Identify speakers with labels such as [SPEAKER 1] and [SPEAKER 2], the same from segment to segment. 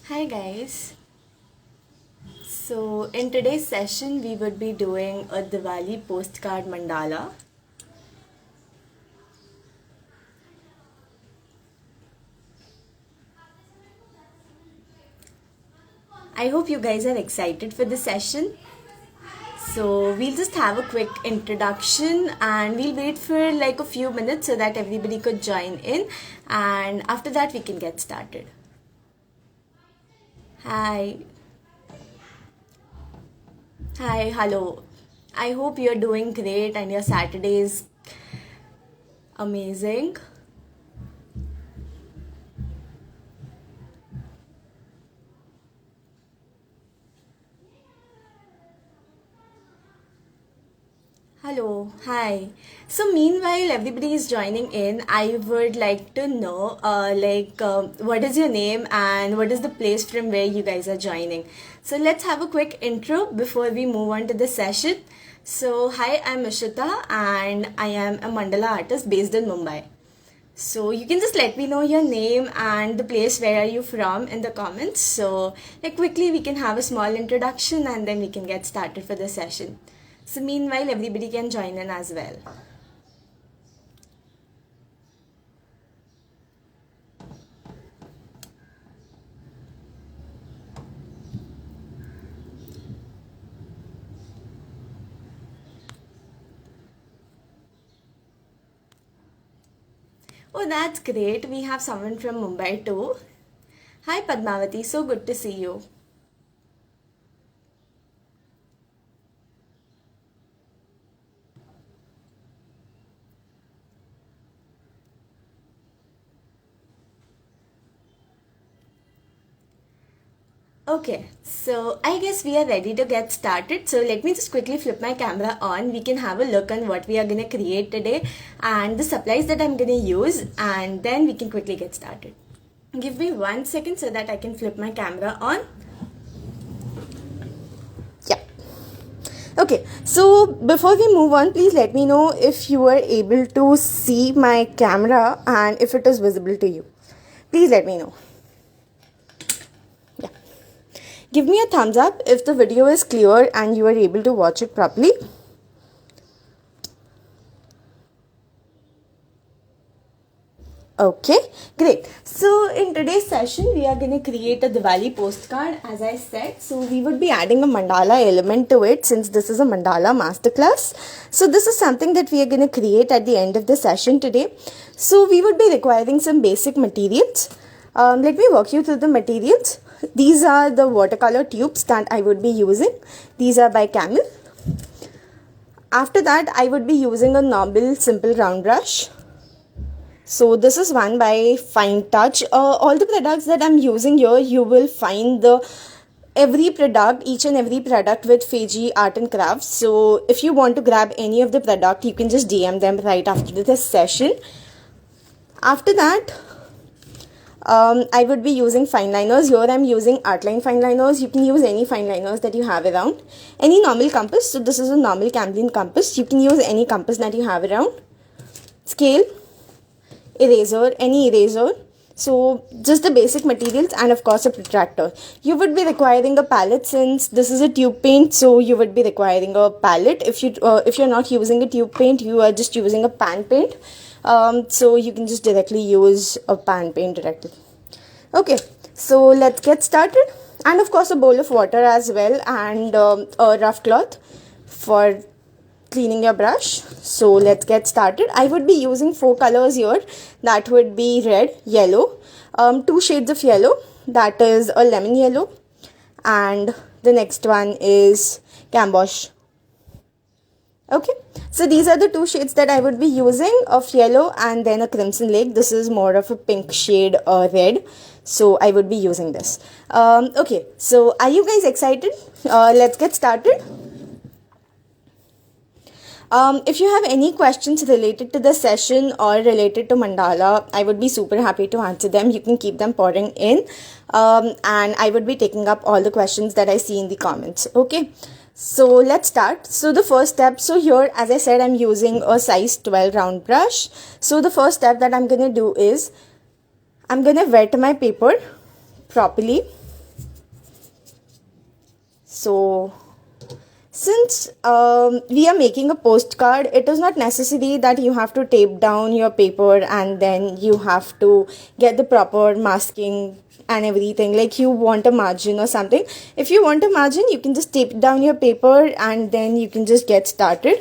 [SPEAKER 1] Hi guys. So in today's session we would be doing a Diwali postcard mandala. I hope you guys are excited for the session. So we'll just have a quick introduction and we'll wait for like a few minutes so that everybody could join in, and after that we can get started. Hi. Hi, hello. I hope you're doing great and your Saturday is amazing. Hello, hi. So meanwhile everybody is joining in, I would like to know what is your name and what is the place from where you guys are joining. So let's have a quick intro before we move on to the session. So hi, I'm Ishita and I am a mandala artist based in Mumbai. So you can just let me know your name and the place where are you from in the comments. So like quickly we can have a small introduction and then we can get started for the session. So meanwhile everybody can join in as well. Oh, that's great. We have someone from Mumbai too. Hi Padmavati, so good to see you. Okay, so I guess we are ready to get started. So let me just quickly flip my camera on. We can have a look on what we are going to create today and the supplies that I'm going to use, and then we can quickly get started. Give me 1 second so that I can flip my camera on. Yeah. Okay, so before we move on, please let me know if you are able to see my camera and if it is visible to you. Please let me know. Yeah. Give me a thumbs up if the video is clear and you are able to watch it properly. Okay, great. So in today's session, we are going to create a Diwali postcard, as I said. So we would be adding a mandala element to it since this is a mandala masterclass. So this is something that we are going to create at the end of the session today. So we would be requiring some basic materials. Let me walk you through the materials. These are the watercolor tubes that I would be using. These are by Camel. After that, I would be using a normal simple round brush. So this is one by Fine Touch. All the products that I'm using here, you will find each and every product with Fiji Art and Crafts. So if you want to grab any of the product, you can just DM them right after this session. After that, I would be using fine liners. Here I'm using Artline fine liners. You can use any fine liners that you have around. Any normal compass. So this is a normal Cambrian compass. You can use any compass that you have around. Scale, eraser, any eraser. So just the basic materials, and of course a protractor. You would be requiring a palette since this is a tube paint, so you would be requiring a palette. If you're not using a tube paint, you are just using a pan paint. So you can just directly use a pan paint directly. Okay, so let's get started. And of course a bowl of water as well, and a rough cloth for cleaning your brush. So let's get started. I would be using 4 colors here. That would be red, yellow, 2 shades of yellow, that is a lemon yellow, and the next one is Cambosh. Okay, so these are the 2 shades that I would be using of yellow, and then a Crimson Lake. This is more of a pink shade, red. So I would be using this. Okay, so are you guys excited? Let's get started. If you have any questions related to the session or related to mandala, I would be super happy to answer them. You can keep them pouring in, and I would be taking up all the questions that I see in the comments. Okay, so let's start. So the first step, so here as I said, I'm using a size 12 round brush. So the first step that I'm going to do is I'm going to wet my paper properly. So since we are making a postcard, it is not necessary that you have to tape down your paper and then you have to get the proper masking and everything. Like you want a margin or something. If you want a margin, you can just tape down your paper and then you can just get started.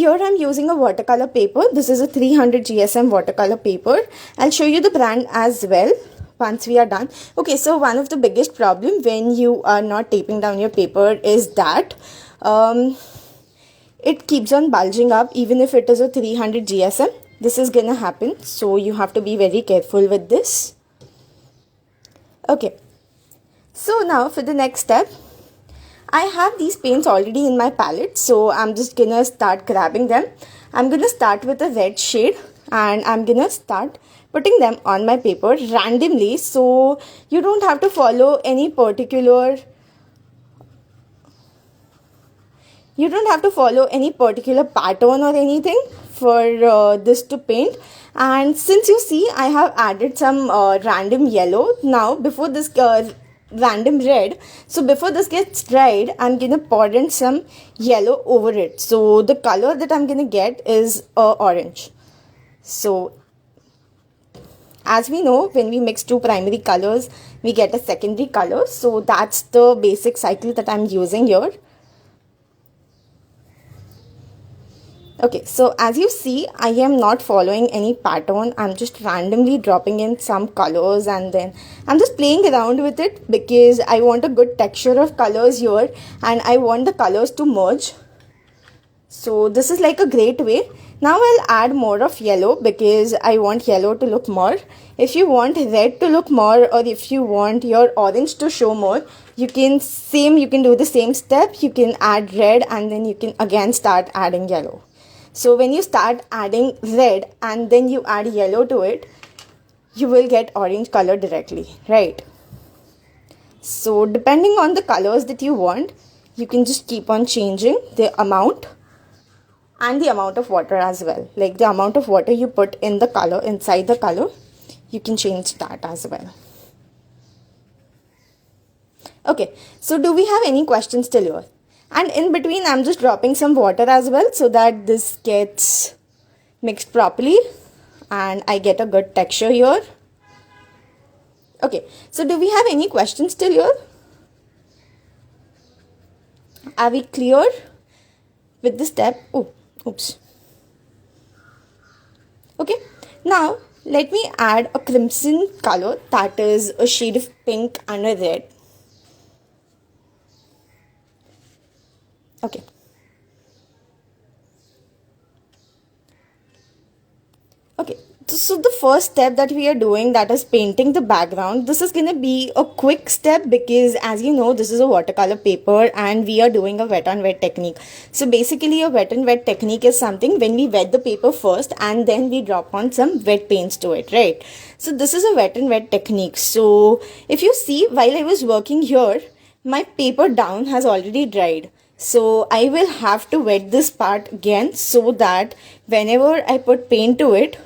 [SPEAKER 1] Here I'm using a watercolor paper. This is a 300 GSM watercolor paper. I'll show you the brand as well once we are done. Okay, so one of the biggest problem when you are not taping down your paper is that it keeps on bulging up even if it is a 300 GSM. This is gonna happen, so you have to be very careful with this. Okay, so now for the next step, I have these paints already in my palette, so I'm just gonna start grabbing them. I'm gonna start with a red shade and I'm gonna start putting them on my paper randomly, so you don't have to follow any particular pattern or anything for this to paint. And since you see, I have added some random yellow now before this random red. So before this gets dried, I'm gonna pour in some yellow over it. So the color that I'm gonna get is orange. So as we know, when we mix two primary colors, we get a secondary color. So that's the basic cycle that I'm using here. Okay, so as you see, I am not following any pattern. I'm just randomly dropping in some colors and then I'm just playing around with it because I want a good texture of colors here and I want the colors to merge. So this is like a great way. Now I'll add more of yellow because I want yellow to look more. If you want red to look more, or if you want your orange to show more, you can do the same step. You can add red and then you can again start adding yellow. So when you start adding red and then you add yellow to it, you will get orange color directly, right? So depending on the colors that you want, you can just keep on changing the amount and the amount of water as well. Like the amount of water you put in the color, inside the color, you can change that as well. Okay, so do we have any questions till here? And in between, I'm just dropping some water as well so that this gets mixed properly and I get a good texture here. Okay, so do we have any questions till here? Are we clear with the step? Oh, oops. Okay, now let me add a crimson color, that is a shade of pink and a red. Okay. Okay, so the first step that we are doing, that is painting the background. This is going to be a quick step because as you know, this is a watercolor paper and we are doing a wet on wet technique. So basically a wet and wet technique is something when we wet the paper first and then we drop on some wet paints to it, right? So this is a wet and wet technique. So if you see, while I was working here, my paper down has already dried. So I will have to wet this part again so that whenever I put paint to it,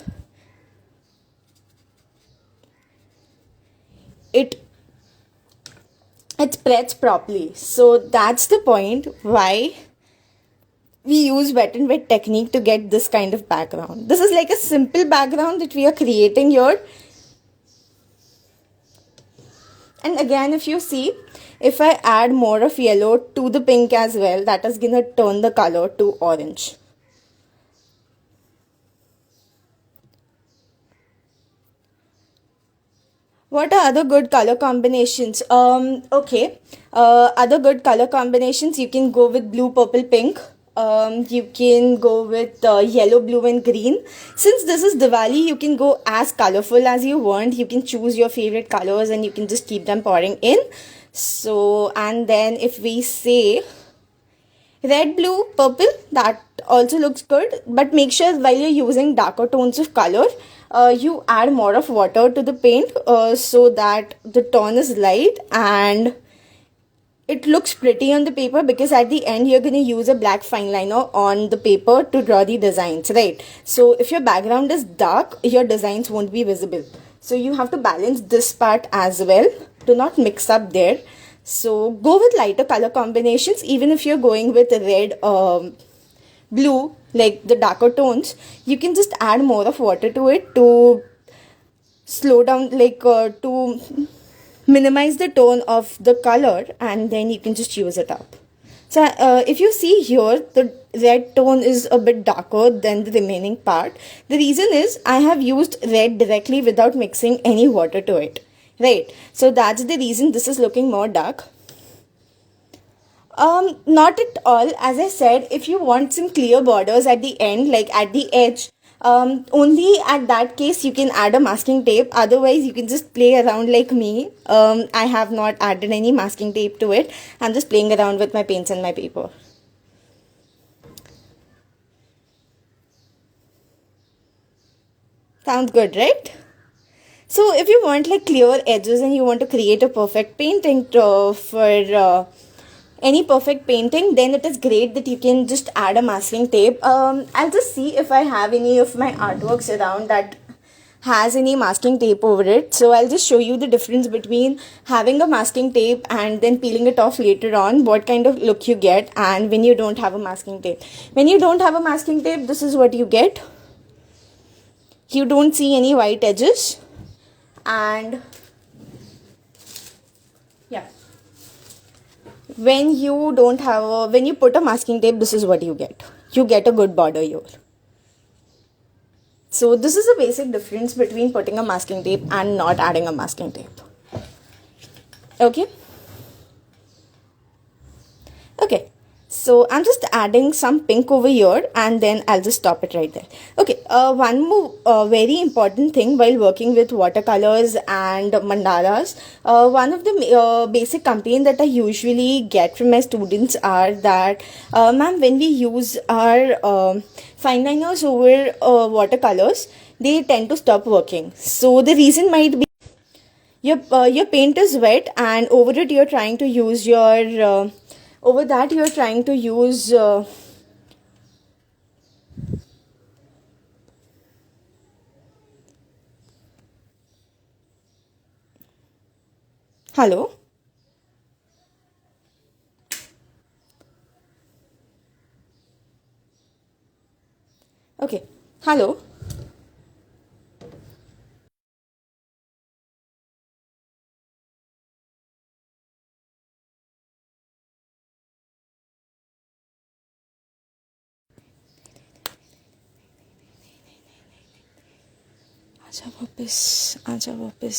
[SPEAKER 1] it spreads properly. So that's the point why we use wet and wet technique to get this kind of background. This is like a simple background that we are creating here. And again, if you see, if I add more of yellow to the pink as well, that is gonna turn the color to orange. What are other good color combinations? Okay, other good color combinations, you can go with blue, purple, pink. You can go with yellow, blue and green. Since this is Diwali, you can go as colorful as you want. You can choose your favorite colors and you can just keep them pouring in. So, and then if we say red, blue, purple, that also looks good. But make sure while you're using darker tones of color, you add more of water to the paint so that the tone is light and it looks pretty on the paper, because at the end you're going to use a black fine liner on the paper to draw the designs, right? So if your background is dark, your designs won't be visible. So you have to balance this part as well. Do not mix up there. So go with lighter color combinations. Even if you're going with red, blue, like the darker tones, you can just add more of water to it to slow down, like to minimize the tone of the color, and then you can just use it up. So if you see here, the red tone is a bit darker than the remaining part. The reason is I have used red directly without mixing any water to it, right? So that's the reason this is looking more dark. Not at all. As I said, if you want some clear borders at the end, like at the edge, only at that case you can add a masking tape. Otherwise, you can just play around like me. I have not added any masking tape to it. I'm just playing around with my paints and my paper. Sounds good, right? So if you want like clear edges and you want to create a perfect painting for any perfect painting, then it is great that you can just add a masking tape. I'll just see if I have any of my artworks around that has any masking tape over it. So I'll just show you the difference between having a masking tape and then peeling it off later on, what kind of look you get, and when you don't have a masking tape. When you don't have a masking tape, this is what you get. You don't see any white edges, and yeah, when you don't have a, when you put a masking tape, this is what you get. You get a good border here. So this is the basic difference between putting a masking tape and not adding a masking tape. Okay. Okay, so I'm just adding some pink over here, and then I'll just stop it right there. Okay, one more very important thing while working with watercolors and mandalas, one of the basic complaint that I usually get from my students are that, ma'am, when we use our fine liners over watercolors, they tend to stop working. So the reason might be your paint is wet, and over it you're trying to use your over that you're trying to use hello. Okay, hello. आजा वापस, आजा वापस.